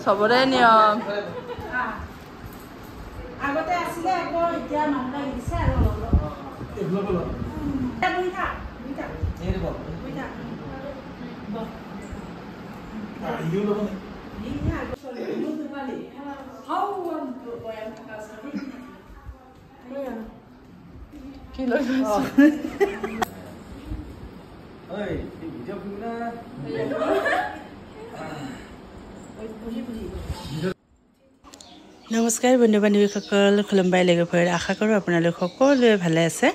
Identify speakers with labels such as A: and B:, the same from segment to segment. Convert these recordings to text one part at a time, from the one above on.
A: সবৰে নিয়ম
B: আগতে আছিলে আকৌ এতিয়া মানুহে দিছে আৰু এভলব লব বুইতা বুইতা এই দিব বুইতা ইউ লব নি নি আগত চলে মুদ পালি হাউ ওয়ান বয়ান থাকা আছে
A: কি লৈ গৈছ
B: ঐ এই ভিডিঅ' ফুনা
C: নমস্কাৰ বন্ধু বান্ধৱীসকল খুলুমবাই লগৰ আশা কৰোঁ আপোনালোক সকলোৱে ভালে আছে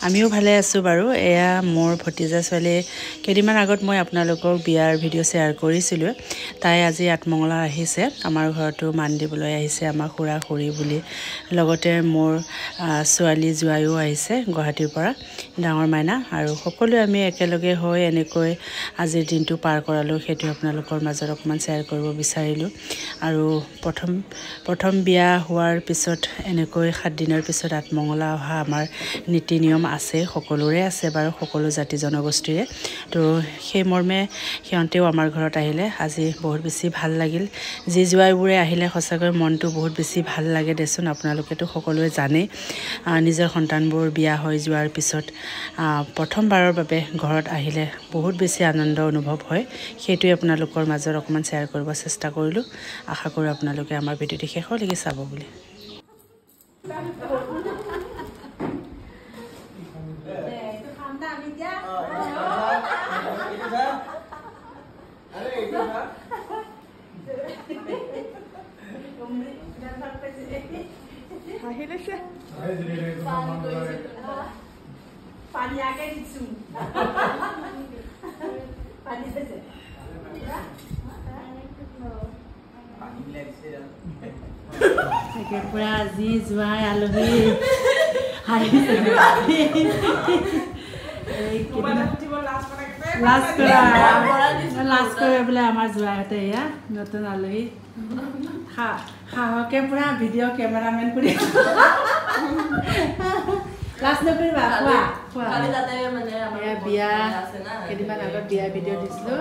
C: আমিও ভালে আছোঁ বাৰু এয়া মোৰ ভতিজা ছোৱালী কেইদিনমান আগত মই আপোনালোকক বিয়াৰ ভিডিঅ' শ্বেয়াৰ কৰিছিলোঁ তাই আজি আঠমঙলা আহিছে আমাৰ ঘৰতো মান দিবলৈ আহিছে আমাৰ খুৰা খুৰী বুলি লগতে মোৰ ছোৱালী জোৱাইও আহিছে গুৱাহাটীৰ পৰা ডাঙৰ মাইনা আৰু সকলোৱে আমি একেলগে হৈ এনেকৈ আজিৰ দিনটো পাৰ কৰালোঁ সেইটো আপোনালোকৰ মাজত অকণমান শ্বেয়াৰ কৰিব বিচাৰিলোঁ আৰু প্ৰথম বিয়া হোৱাৰ পিছত এনেকৈ 7 দিনৰ পিছত আঠমঙলা অহা আমাৰ নীতি নিয়ম আছে সকলোৰে আছে বাৰু সকলো জাতি জনগোষ্ঠীৰে তো সেই মৰ্মে সিহঁতেও আমাৰ ঘৰত আহিলে আজি বহুত বেছি ভাল লাগিল যি জোৱাইবোৰে আহিলে সঁচাকৈ মনটো বহুত বেছি ভাল লাগে দেচোন আপোনালোকেতো সকলোৱে জানে নিজৰ সন্তানবোৰ বিয়া হৈ যোৱাৰ পিছত প্ৰথমবাৰৰ বাবে ঘৰত আহিলে বহুত বেছি আনন্দ অনুভৱ হয় সেইটোৱে আপোনালোকৰ মাজত অকণমান শ্বেয়াৰ কৰিব চেষ্টা কৰিলোঁ আশা কৰোঁ আপোনালোকে আমাৰ ভিডিঅ'টি শেষলৈকে চাব বুলি
B: পানী আগে দিছো পানী দিছে পানী লাগিছে
C: তাকে পুৰা আজি জোৱাই আলহী আহিছে লাজ কৰে বোলে আমাৰ জোৱাইহঁতে এয়া নতুন আলহী সাহকে পুৰা ভিডিঅ' কেমেৰামেন কৰি লাজ নকৰিবা খোৱা খোৱা বিয়া কেইদিনমান আগত বিয়া ভিডিঅ' দিছিলোঁ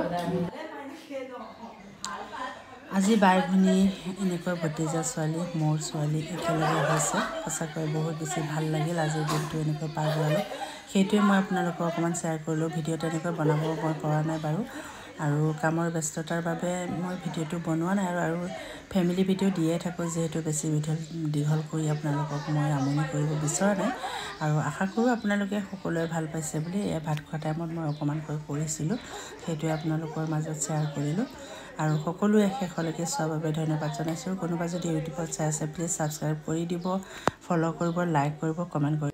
C: আজি বাই ভনী এনেকৈ ভতিজা ছোৱালী মোৰ ছোৱালী একেলগে হৈছে সঁচাকৈ বহুত বেছি ভাল লাগিল আজিৰ দিনটো এনেকৈ পাৰ কৰালোঁ সেইটোৱে মই আপোনালোকক অকণমান শ্বেয়াৰ কৰিলোঁ ভিডিঅ'টো এনেকৈ বনাব মই পৰা নাই বাৰু আৰু কামৰ ব্যস্ততাৰ বাবে মই ভিডিঅ'টো বনোৱা নাই আৰু ফেমিলি ভিডিঅ' দিয়ে থাকোঁ যিহেতু বেছি দীঘল কৰি আপোনালোকক মই আমনি কৰিব বিচৰা নাই আৰু আশা কৰোঁ আপোনালোকে সকলোৱে ভাল পাইছে বুলি এই ভাত খোৱা টাইমত মই অকণমানকৈ কৰিছিলোঁ সেইটোৱে আপোনালোকৰ মাজত শ্বেয়াৰ কৰিলোঁ আৰু সকলোৱে শেষলৈকে চোৱাৰ বাবে ধন্যবাদ জনাইছোঁ কোনোবা যদি ইউটিউবত চাই আছে প্লিজ ছাবস্ক্ৰাইব কৰি দিব ফ'ল' কৰিব লাইক কৰিব কমেণ্ট কৰিব